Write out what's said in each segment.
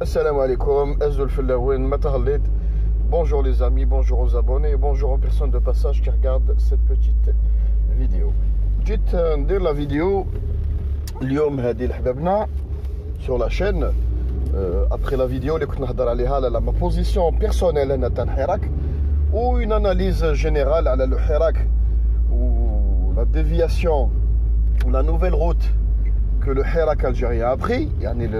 Assalamu alaikum, Azul Fillaouen, Matahalit. Bonjour les amis, bonjour aux abonnés, bonjour aux personnes de passage qui regardent cette petite vidéo. Dites dire la vidéo, اليوم هذه الحبابنا sur la chaîne. Après la vidéo, اللي كنت نهضر عليها على ma position personnelle أنا تاع الحراك ou une analyse générale على الحراك ou la déviation ou la nouvelle route que le Hirak algérien a pris. يعني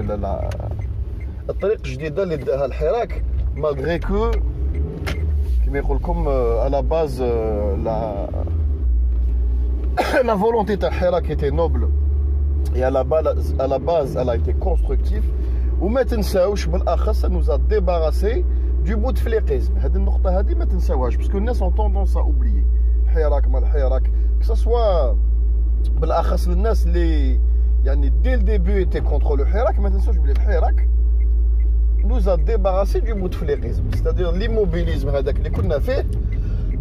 الطريق الجديدة اللي داها الحراك malgré que كما يقول لكم à la base la volonté تاع الحراك était noble et à la base elle a été constructive. وما تنساوش بالاخص nous a débarrassé du bouteflيقisme. هذه النقطة هذه ما تنساوهاش parce que الناس ont tendance à oublier الحراك ما الحراك que ça soit بالاخص الناس اللي يعني dès le début était contre le Hirak. ما تنساوش بلي الحراك nous a débarrassé du bouteflيقisme, c'est-à-dire l'immobilisme هذاك اللي كنا فيه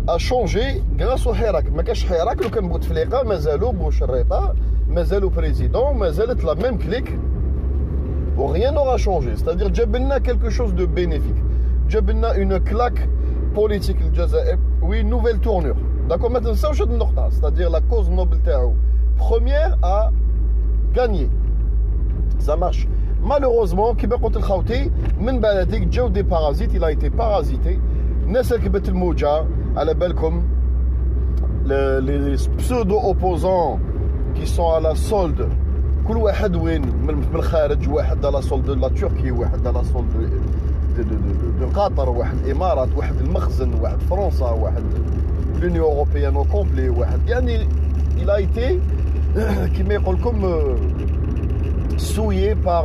a changé grâce au Hirak. ما كاش حراك لو كان بوتفليقه مازالوا بوشريطه مازالوا بريزيدون مازالت la même clique و rien n'aura changé. C'est-à-dire جاب لنا quelque chose de bénéfique, جاب لنا une claque politique الجزائر و une nouvelle tournure. D'accord, ما تنساوش هذه النقطه, c'est-à-dire la cause noble تاعو première à gagner. Ça marche. Malheureusement كيما قلت الخوتي من بعد هذيك جاو دي بارازيت. il a été parasité. الناس ركبت الموجه على بالكم les pseudo opposants qui sont à la solde. كل واحد وين من الخارج, واحد على solde لا تركي, واحد على solde de قطر, واحد الامارات, واحد المخزن, واحد فرنسا, واحد l'Union européenne au complet, واحد يعني il a été كيما يقول لكم souillé par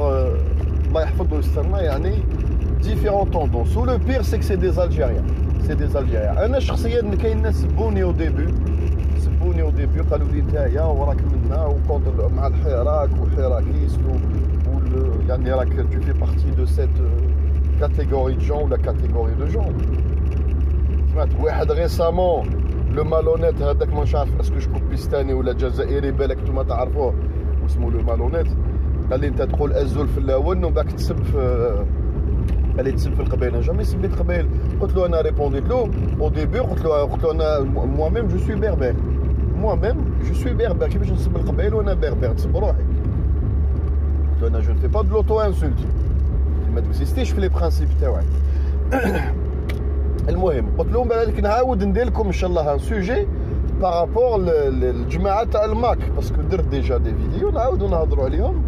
الله يحفظه ويسترنا يعني différentes tendances. Ou le pire c'est que c'est des Algériens. C'est des Algériens. أنا شخصيا كاين ناس سبوني au début قالوا لي نتايا وراك منا وكونتر مع الحراك والحراكيست يعني راك tu fais partie de cette catégorie de gens ou la catégorie de gens. سمعت واحد récemment le malhonnête هذاك مش عارف اسكو شكون بيستاني ولا جزائري بالك نتوما تعرفوه واسمه لو malhonnête. قال لي انت تقول ازول في الاول وباك تسب في قال لي تسب في القبائل. جامي سبيت قبائل. قلت له انا ريبونديت له او ديبي قلت له انا موا ميم جو سوي بربر. موا ميم جو سوي بربر. كيفاش نسب القبائل وانا بربر نسب روحي. قلت له انا جو نفي با دو لوتو انسولت ما تكزيستيش في لي برانسيب تاعي. المهم قلت لهم بالك نعاود ندير لكم ان شاء الله ان سوجي بارابور للجماعه تاع الماك باسكو درت ديجا دي فيديو نعاودو نهضروا عليهم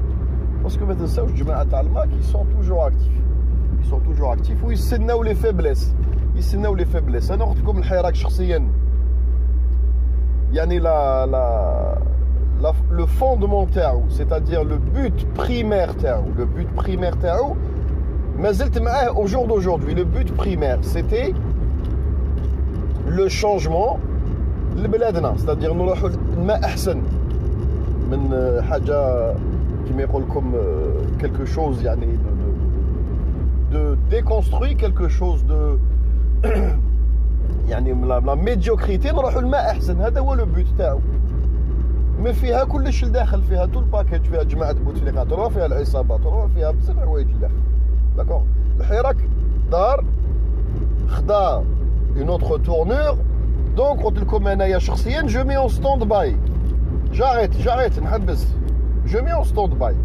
باسكو ما تنساوش الجماعه تاع الماك ils sont toujours actifs ويستناو لي فيبليس. انا قلت لكم الحراك شخصيا يعني le fondement تاعو c'est-à-dire le but primaire تاعو ما زلت معاه au jour d'aujourd'hui. Le but primaire c'était le changement لبلادنا, c'est-à-dire نروحوا لما احسن من حاجه كيما يقول لكم quelque chose يعني de déconstruire quelque chose de يعني la médiocrité نروحوا لما احسن. هذا هو لو بوت تاعو. ما فيها كلش لداخل, فيها تو الباكيت, فيها جماعه بوتفليقات, تروح فيها العصابات, تروح فيها بزاف حوايج لداخل. داكور. الحراك دار خدا une autre tournure. دونك قلت لكم انايا شخصيا جو مي اون ستاند باي. جاريت نحبس. جو مي اون ستاند باي.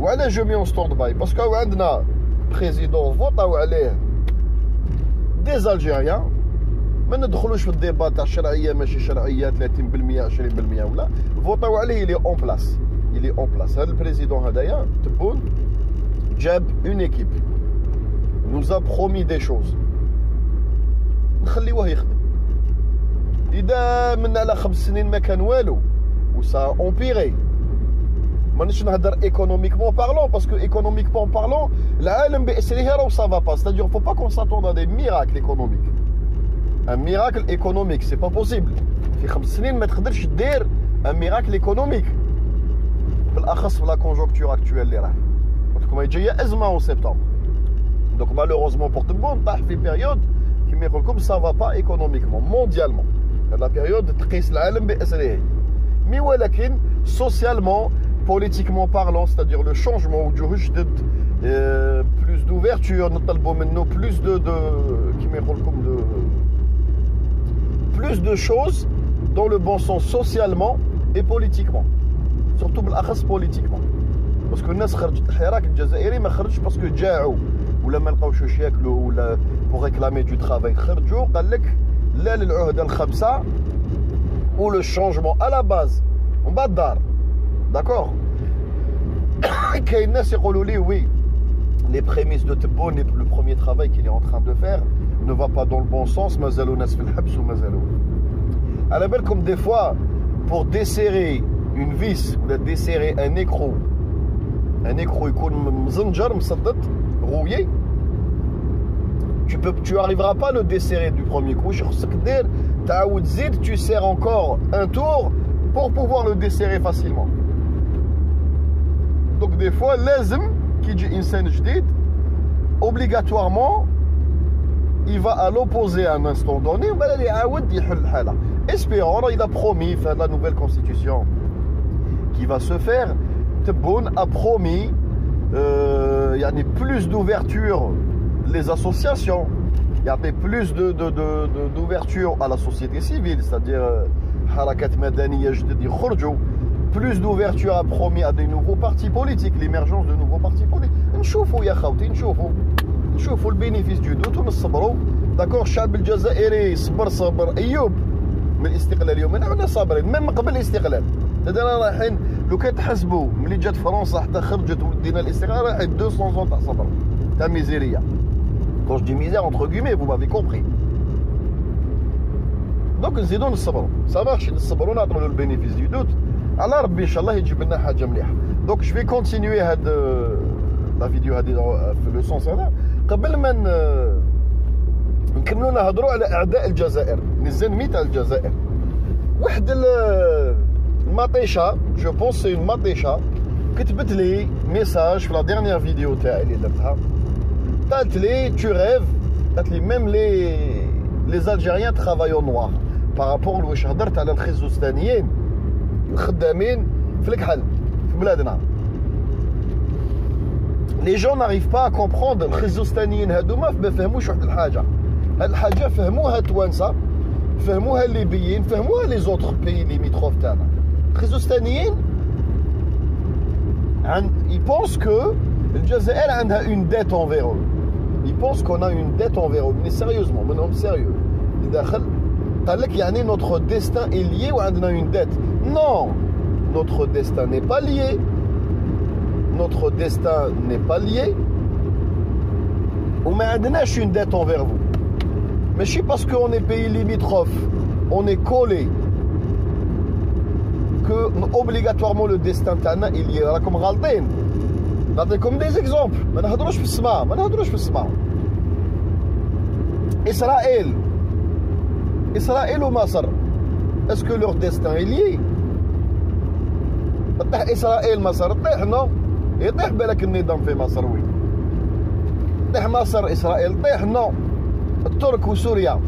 وعلاش جو مي اون ستاند باي؟ باسكو عندنا بريزيدون فوطاو عليه دي زالجيريان. ما ندخلوش في الديبا تاع شرعيه ماشي شرعيه 30% 20% ولا فوطاو عليه. يلي اون بلاس. هذا البريزيدون هذايا تبون جاب اون ايكيب nous a promis des choses. نخليوه يخدم. إذا من على 5 سنين ما كان والو وسا امبيري. مانيش نهضر ايكونوميكمون بارلون باسكو ايكونوميكمون بارلون العالم باسره راه سا فا با. c'est-à-dire faut pas qu'on s'attende à des miracles économiques. un miracle économique c'est pas possible. في 5 سنين ما تقدرش دير un miracle économique بالاخص في لا كونجونكتور اكطويل اللي راه قلت لكم جايه ازمه اون سبتمبر. Donc malheureusement pour tout le monde طاح في période كيما يقول لكم ça va pas économiquement mondialement. la période تقيس العالم بأسره. mais ولكن socialement politiquement parlant, c'est-à-dire le changement ou plus d'ouverture d'ouverture, plus de choses dans le bon sens socialement et politiquement. Surtout politiquement. Parce que الناس خرجت الحراك الجزائري ما خرجش باسكو جاعوا ولا ما لقاوش واش ياكلوا ولا pour réclamer du travail. خرجوا قال لك لا للعهدة الخامسة ou le changement à la base on bat d'art. D'accord. كاين ناس يقولوا لي oui les prémices de Tebboune, le premier travail qu'il est en train de faire ne va pas dans le bon sens. مازالوا ناس في الحبس ومازالوا على بالكم des fois pour desserrer une vis ou desserrer un écrou يكون مزنجر مصدت rouillé, tu arriveras pas à le desserrer du premier coup. Tu serres encore un tour pour pouvoir le desserrer facilement. Donc des fois لازم كي يجي إنسان جديد obligatoirement il va à l'opposé à un instant donné وبلا يعاود يحل الحالة. Espérons, il a promis faire la nouvelle constitution qui va se faire. Tebboune a promis plus d'ouverture les associations, il y avait plus d'ouverture à la société civile, c'est-à-dire Harakat Madaniya جدد يخرجوا, plus d'ouverture a promis à des nouveaux partis politiques, l'émergence de nouveaux partis politiques. نشوفوا يا خوتي نشوفوا البينيفيس دو دوت ونصبروا. داكور الشعب الجزائري صبر ايوب من الاستقلال يوم احنا صابرين من قبل الاستقلال. هذا رايحين لو كان تحسبوا ملي جات فرنسا حتى خرجت ودينا الاستقلال رايحين 200 ans تاع صبر تاع ميزيريا. Quand je dis misère entre guillemets, vous m'avez compris. Donc نزيدوا نصبروا. Ça marche نصبروا نعطوا له البينيفيس دو دوت. على ربي ان شاء الله يجيب لنا حاجه مليحه. Donc je vais continuer هاد لا فيديو هذه في لو سونس هذا قبل ما نكملوا نهضروا على اعداء الجزائر، الزنمي تاع الجزائر. واحد المطيشه جو بونس سي اون مطيشه كتبت لي ميساج في لا ديرنيير فيديو تاعي اللي درتها. قالت لي tu rêves، قالت لي même les Algériens travaillent au noir par rapport لواش هضرت على الخزوستانيين الخدامين في الكحل في بلادنا. Les gens n'arrivent pas à comprendre الخزوستانيين هادوما ما فهموش واحد الحاجه. هاد الحاجه فهموها التوانسه، فهموها الليبيين، فهموها لي زوتر بيي ليميتروف تاعنا. الخزوستانيين ils pensent que الجزائر عندها une dette envers eux. Ils pensent qu'on a une dette envers eux. Mais sérieusement, منهم sérieux. داخل قال لك يعني notre destin est lié ou عندنا une dette. Non, notre destin n'est pas lié. Notre destin n'est pas lié. وما عندناش une dette envers vous. Mais c'est parce qu'on est pays limitrophe, on est collé, que obligatoirement le destin تاعنا est lié. راكم غالطين. نعطيكم des exemples. ما نهضروش في السماء. إسرائيل ومصر. Est-ce que leur destin est lié؟ تطيح إسرائيل مصر تطيح نو. يطيح بالك النظام في مصر وين؟ تطيح مصر إسرائيل تطيح نو. الترك وسوريا.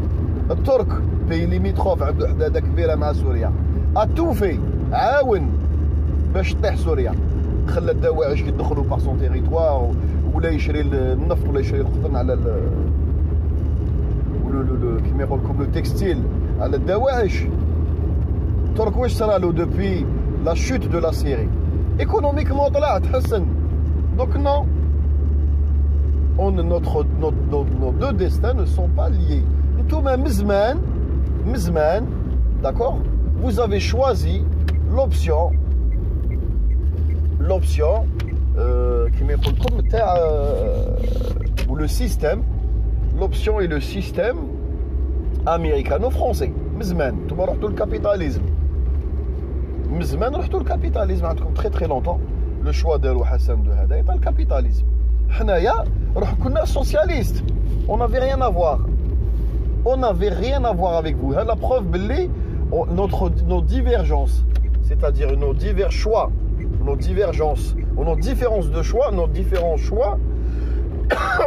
الترك بي ليميتروف عنده حداده كبيره مع سوريا. اتوفي عاون باش تطيح سوريا. خلى الدواعش يدخلوا باغ سون تيريتوار ولا يشري النفط ولا يشري القطن على كيما يقول لكم لو تكستيل على الدواعش. الترك واش صرا له دوبوي لا شوت دو لا سيري؟ ايكونوميكمون طلع تحسن. دونك نو nos deux destins ne sont pas liés. Tout même Mizman, d'accord? Vous avez choisi l'option qui met comme ou le système, l'option est le système américano-français. Mizman, tout le monde retourne le capitalisme. Mizman retourne le capitalisme, très très longtemps. Le choix de Hassan de Hada est le capitalisme. حنايا روح كنا socialiste. On n'avait rien à voir. On n'avait rien à voir avec vous. La preuve باللي nos divergences, c'est-à-dire nos divers choix, nos divergences, nos différences de choix, nos différents choix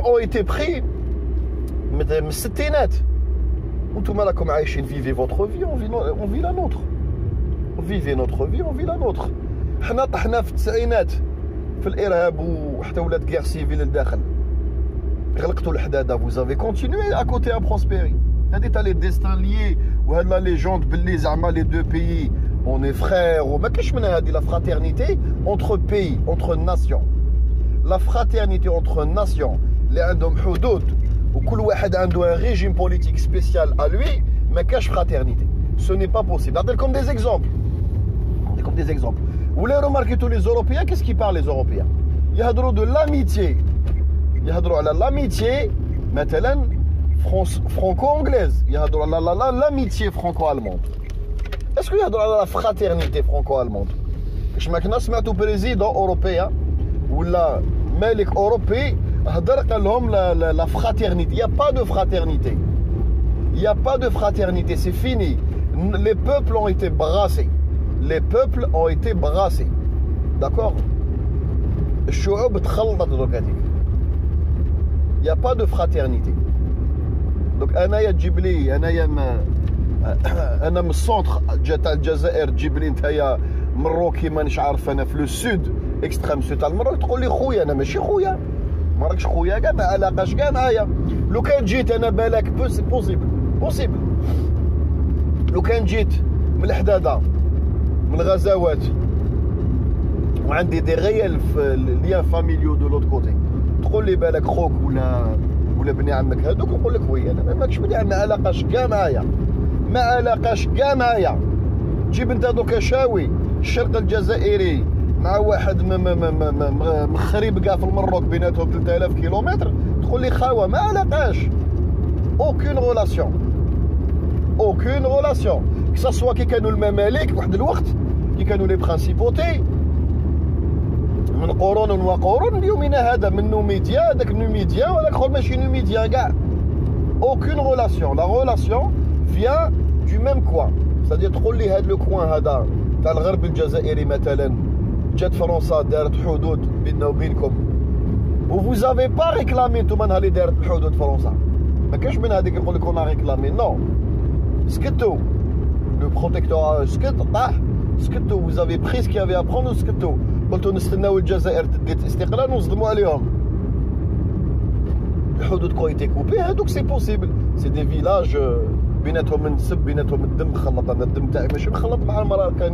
ont été pris من الستينات. وانتم راكم عايشين vivez votre vie, on vit la nôtre. Vivez notre vie, on vit la nôtre. حنا طحنا في التسعينات في الارهاب وحتى ولات كير سيفيل لداخل. vous avez continué à côté à prospérer. T'as les destins liés, ou la légende, les deux pays, on est frères, ou la fraternité entre pays, entre nations. La fraternité entre nations, les عندهم حدود, ou كل واحد عنده un régime politique spécial à lui, mais cache fraternité. Ce n'est pas possible. Comme des exemples. Comme des exemples. Vous les remarquez tous les Européens, qu'est-ce qu'ils parlent les Européens? Ils parlent de l'amitié. Ils parlent de l'amitié, maintenant, franco-anglaise. Ils parlent de l'amitié franco-allemande. Est-ce qu'il y a de la fraternité franco-allemande? Je m'ai dit président européen ou la malik européen, la fraternité. Il n'y a pas de fraternité. Il n'y a pas de fraternité, c'est fini. Les peuples ont été brassés. Les peuples ont été brassés. D'accord? Il n'y a pas de fraternité. Donc, أنا تجيب لي أنا من السونتر تاع الجزائر تجيب لي نتايا مروكي مانيش عارف أنا في لو سود اكستريم سود تاع المغرب تقول لي خويا أنا ماشي خويا ما راكش خويا كاع ما علاقاش كاع معايا. لو كان جيت أنا بالك بوسيبل لو كان جيت من الحداده من الغزوات وعندي دي غيال في ليان فاميليو دو لوت كوتي تقول لي بالك خوك ولا بني عمك هذوك نقول لك وي انا ماكش بني عم ما علاقاش كاع معايا تجيب انت دوكا شاوي الشرق الجزائري مع واحد مخريب كاع في المروك بيناتهم 3000 كيلومتر تقول لي خاوه ما علاقاش aucune relation que ça soit كي كانوا المماليك واحد الوقت كي كانوا لي برانسيبوتي من قرون وقرون اليومنا هذا من نوميديا هذاك نوميديا ولا اخر ماشي نوميديا كاع aucune relation. La relation vient du même coin. C'est-à-dire تقول لي هذا لو كوان هذا تاع الغرب الجزائري مثلا جات فرنسا دارت حدود بيننا وبينكم vous avez pas réclamé نتوما نهار اللي دارت حدود فرنسا ما كاش من هذيك يقول لك انا réclamé non سكتوا le protectorat سكت طاح سكتوا vous avez pris ce qu'il y avait à prendre سكتوا قلتوا نستناو الجزائر تدي استقلال ونصدموا عليهم الحدود كو ايتي كوبي هذوك سي بوسيبل سي دي فيلاج بيناتهم النسب بيناتهم الدم خلط انا الدم تاعي ماشي مخلط مع المراكا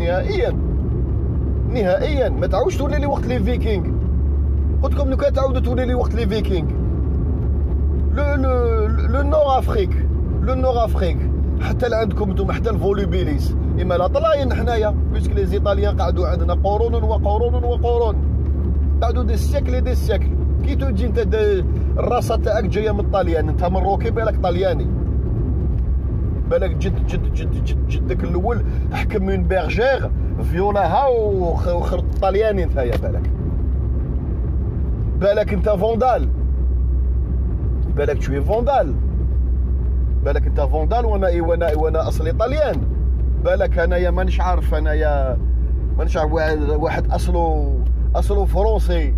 نهائيا ما تعاودش تولي لي وقت لي فيكينغ قلت لكم لو كان تعاودوا تولي لي وقت لي فيكينغ لو نور افريك حتى لعندكم انتم حتى الفولوبيليس اما لا طلاين حنايا بيسك لي زيطاليان قعدوا عندنا قرون قعدوا دي سيكل كي تجي انت الراسه تاعك جايه من الطليان انت مروكي بالك طلياني بالك جدك الاول حكم من بيرجير فيولاها وخرط الطلياني نتايا بالك انت فوندال بالك شويه فوندال بالك انت فوندال وانا اصلي طليان بالك انايا مانيش عارف انايا مانيش عارف واحد اصله فرنسي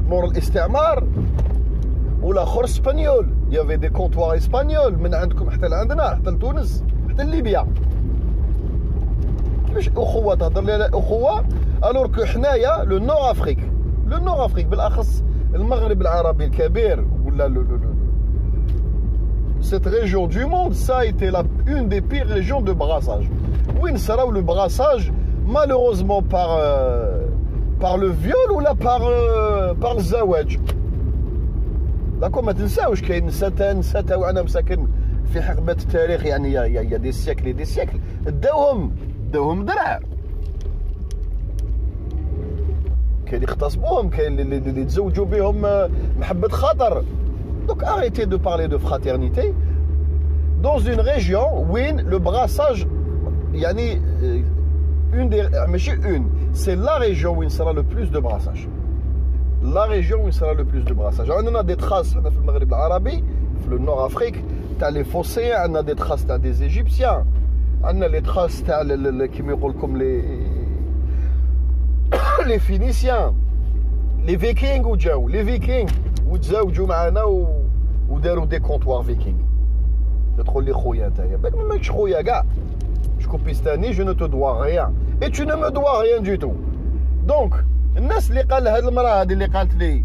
مور الاستعمار ولا اخر اسبانيول يافي دي كونتوار اسبانيول من عندكم حتى لعندنا حتى لتونس حتى لليبيا كيفاش اخوه تهضر لي اخوه الور كو حنايا لو نور افريك بالاخص المغرب العربي الكبير ولا cette région du monde, ça a été une des pires régions de brassage. Oui, ça le brassage, malheureusement par le viol ou là par le zawaj. D'accord, ما تنساوش كاين نساء وانا مساكن في حقبة التاريخ يعني يا دي سيكل داوهم درع. كاين اللي اغتصبوهم كاين اللي تزوجوا بهم محبة خاطر. Donc arrêtez de parler de fraternité dans une région où le brassage, c'est la région où il sera le plus de brassage. La région où il sera le plus de brassage. On a des traces dans le Maghreb arabe, dans le Nord-Afrique, tu as les Phocéens, on a des traces des Égyptiens, on a les traces comme les Phéniciens, les Vikings ou les Vikings. وتزاوجوا معنا وداروا دي كونطوار فيكينغ تقول لي خويا نتايا بالك ما ماكش خويا كاع شكوبيستاني جو نو تو دوا ريان اي تو نو مو دوا ريان دو تو دونك الناس اللي قال هاد المراه هذه اللي قالت لي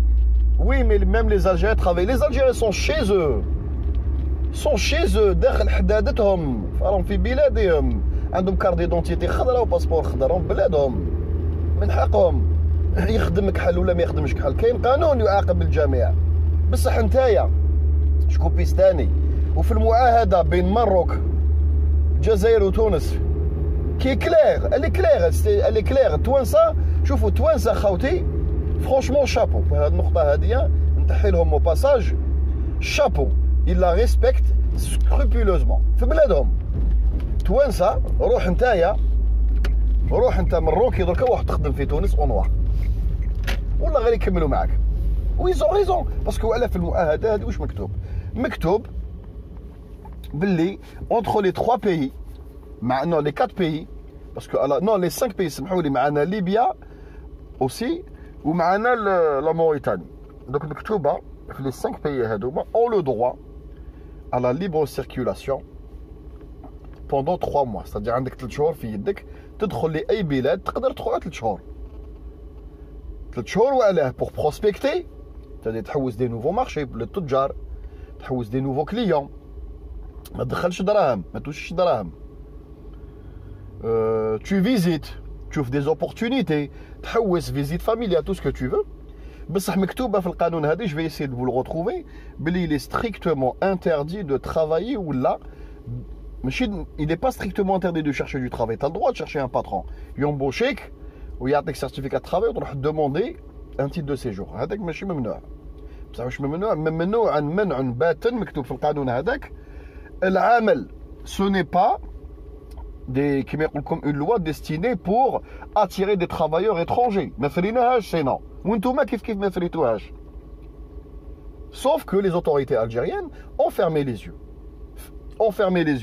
Oui, mais même les Algériens travaillent. Les Algériens sont chez eux. Sont chez eux. داخل حدادتهم. راهم في بلادهم. عندهم كارت ديدونتيتي خضراء وباسبور خضر. راهم بلادهم. من حقهم يخدمك حل ولا ما يخدمش كحل. كاين قانون يعاقب الجميع. بصح نتايا شكوبيستاني وفي المعاهدة بين مروك الجزائر وتونس كي كلير الي كلير التوانسة شوفوا التوانسة خاوتي فرونشمون شابو في هذه النقطة هذه نتحي لهم او باساج شابو إلا ريسبكت سكروبولوزمون في بلادهم توانسة روح نتايا روح انت مروكي دركا واحد تخدم في تونس اونوا والله غير يكملوا معاك ويزون ريزون باسكو على في المعاهدة هذه واش مكتوب باللي اونتر لي 3 بيي مع نو لي 4 بيي باسكو نو لي 5 بيي سمحوا لي معنا ليبيا اوسي ومعنا لا موريتاني دونك مكتوبه في لي 5 بيي هذوما اون لو دروا à la libre circulation pendant 3 mois c'est-à-dire عندك 3 شهور في يدك تدخل لاي بلاد تقدر تدخل 3 شهور 3 شهور وعلاه بور بروسبكتي تقدر تحوس دي نوفو مارشي للتجار تحوس دي نوفو كليون ما تدخلش دراهم ما توشش دراهم tu visites تشوف دي زوبورتونيتي تحوس فيزيت فاميليا تو سكو تو فو بصح مكتوبه في القانون هذا جو في اسيي دو لو روتروفي بلي لي ستريكتومون انتردي دو ترافايي ولا ماشي il n'est pas strictement interdit de chercher du travail tu as le droit de chercher un patron يمبوشيك ويعطيك سيرتيفيكات ترافاي وتروح دوموندي ان تيت دو سيجور هذاك ماشي ممنوع بصح واش ممنوع منع باتا مكتوب في القانون هذاك العمل سو ني با دي كيما يقول لكم اون لوا ديستيني بور اتيري دي ترافايور اترونجي ما فريناهاش سي نو وانتوما كيف ما فريتوهاش sauf que les autorités algériennes ont fermé les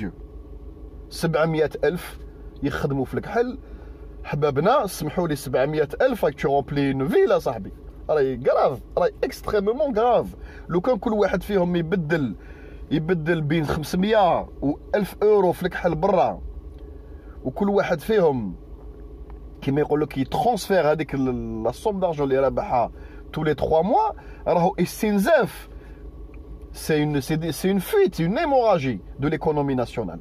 yeux 700,000 يخدموا في الكحل حبابنا سمحوا لي 700,000 راك ترومبلي اون فيلا صاحبي راهي كراف راهي اكستريمومون كراف لو كان كل واحد فيهم يبدل بين 500 و 1000 اورو في الكحل برا وكل واحد فيهم كيما يقول لك يترانسفير هذيك لا سوم دارجون اللي رابحها tous les 3 mois راهو استنزاف c'est une fuite une hémorragie de l'économie nationale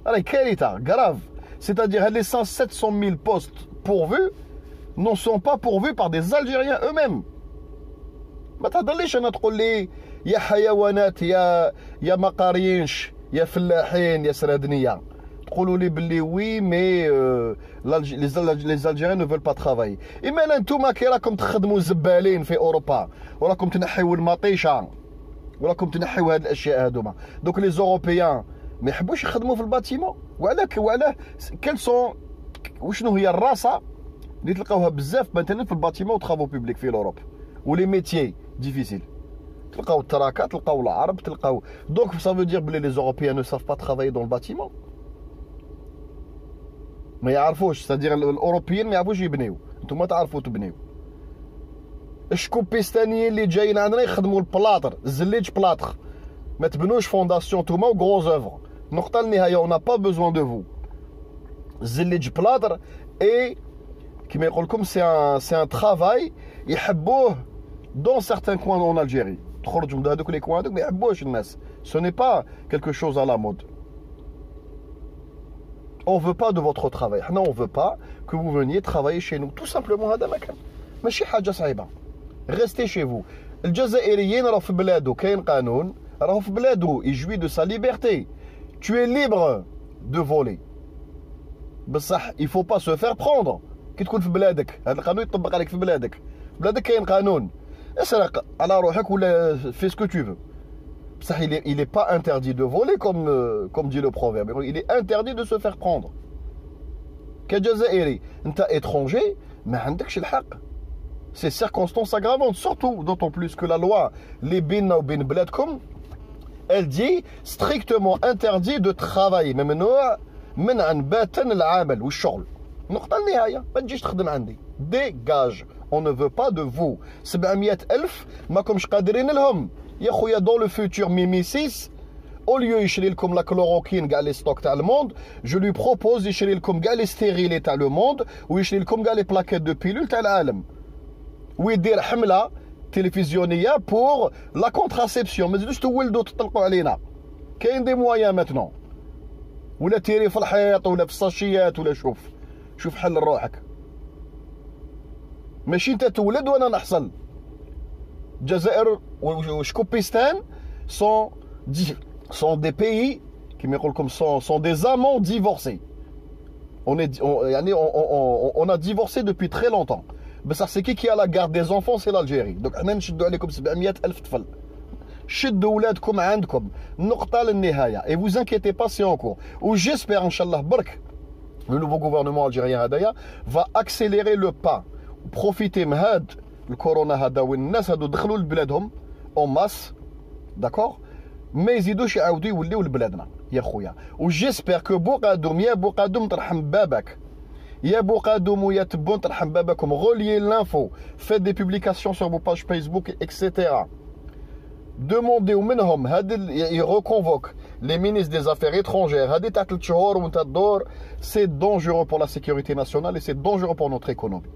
راهي كارثه grave c'est-à-dire les 700,000 postes pourvus ne sont pas pourvus par des Algériens eux-mêmes ما تهضرليش انا تقول لي يا حيوانات يا مقارينش يا فلاحين يا سرادنيه تقولوا لي باللي وي مي les Algériens ne veulent pas travailler اما انتوما كي راكم تخدموا زبالين في اوروبا وراكم تنحيوا المطيشه وراكم تنحيوا هاد الاشياء هذوما دوك لي زوروبيان ما يحبوش يخدموا في الباتيمون وعلاه كال سون وشنو هي الراسه اللي تلقاوها بزاف مثلا في الباتيمون وترافو بوبليك في اوروب ولي ميتيي ديفيسيل تلقاو التراكات تلقاو العرب تلقاو دونك سا فو دير بلي لي زوروبيان نو ساف با ترافايي دون الباتيمون ما يعرفوش سادير الاوروبيين ما يعرفوش يبنيو نتوما تعرفوا تبنيو الشكوبيستانيين اللي جايين عندنا يخدموا البلاطر الزليج بلاطر ما تبنوش فونداسيون توما وغروز اوفر النقطه النهايه اون با بوزوان دو فو الزليج بلاطر اي كيما يقول لكم سي ان ترافاي يحبوه دون سيغتان كوان اون الجيري تخرج من هذوك لي كوان هذوك ما يحبوش الناس سو ني با كلكو شوز على مود on veut pas de votre travail حنا on veut pas que vous veniez travailler chez nous tout simplement هذا ما كان ماشي حاجه صعيبه restez chez vous الجزائريين راهو في بلادو كاين قانون راهو في بلادو يجوي دو سا ليبرتي tu es libre de voler بصح il faut pas se faire prendre كي تكون في بلادك هذا القانون يطبق عليك في بلادك كاين قانون اسرق على روحك ولا في سكو tu veux بصح il est pas interdit de voler comme dit le proverbe il est interdit de se faire prendre كجزائري انت étranger ما عندكش الحق c'est circonstance aggravante surtout d'autant plus que la loi اللي بيننا وبين بلادكم elle dit strictement interdit de travailler ممنوع منعا باتا العمل والشغل النقطة النهاية ما تجيش تخدم عندي dégage on ne veut pas de vous 700,000 ماكمش قادرين لهم يا خويا دون لو فيتور ميمي 6 او ليو يشري لكم لا كلوروكين كاع لي ستوك تاع الموند جو لو بروبوز يشري لكم كاع لي ستيريلي تاع لو موند ويشري لكم كاع لي بلاكيت دو بيلول تاع العالم ويدير حمله télévisionnيه pour la contraception. ما تزيدوش تولدوا تطلقوا علينا. كاين دي مويا ماتنون. ولا تيري في الحيط ولا في الساشيات ولا شوف حل لروحك. ماشي انت تولد وانا نحصل. الجزائر وشكوبيستان sont des pays كيما يقول لكم sont des amants divorcés. On a divorcé depuis très longtemps. بصح سي كي a la garde des enfants c'est l'Algérie. Donc حنا نشدوا عليكم 700,000 طفل. شدوا ولادكم عندكم نقطة للنهاية. Et vous inquiétez pas, c'est en cours. Ou j'espère inchallah برك le nouveau gouvernement algérien هدايا va accélérer le pas. Profiter من هاد الكورونا هذا والناس هادو دخلوا لبلادهم en masse. D'accord? ما يزيدوش يعاودوا يوليو لبلادنا يا خويا. وجيسبر كو بوقادوم يا بوقادوم ترحم بابك يا بوقادوم ويا تبون ترحم بابكم. Reliez l'info, faites des publications sur vos pages Facebook, etc. Demandez منهم هاد يreconvoquent les ministres des affaires étrangères. هادي تاع 3 شهور وانت تدور. C'est dangereux pour la sécurité nationale et c'est dangereux pour notre économie.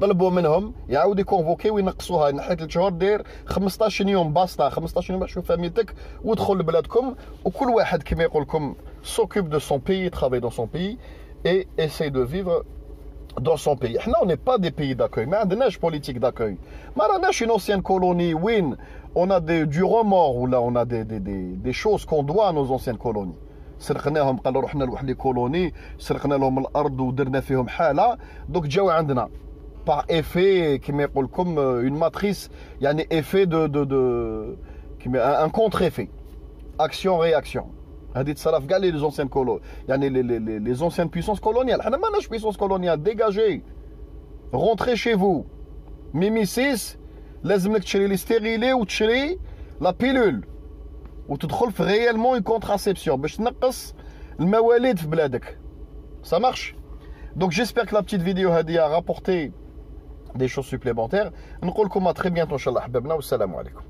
طلبوا منهم يعاودوا يكونفوكي وينقصوها نحيت 3 شهور دير 15 يوم باسطه 15 يوم شوف فاميلتك ودخل لبلادكم وكل واحد كما يقول لكم s'occupe de son pays, travaille dans son pays et essaie de vivre dans son pays. حنا on n'est pas des pays d'accueil, ما عندناش politique d'accueil. ما راناش une ancienne colonie وين on a du remords ou là on a des choses qu'on doit à nos anciennes colonies. سرقناهم قالوا رحنا لواحد لي كولوني سرقنا لهم الارض ودرنا فيهم حاله دوك جاو عندنا par effet كما يقول لكم une matrice يعني effet de كما un contre-effet action réaction. هذه تصرف كاع لي زونسيان كولو يعني les anciennes puissances coloniales. حنا ماناش puissance coloniale. dégagez rentrez chez vous. ميميسيس لازمك تشري لي ستيريلي وتشري لا بيلول وتدخل في réellement une contraception باش تنقص المواليد في بلادك. ça marche. Donc j'espère que la petite vidéo هذه a rapporté des choses supplémentaires. نقول لكم à très bientôt ان شاء الله حبابنا والسلام عليكم.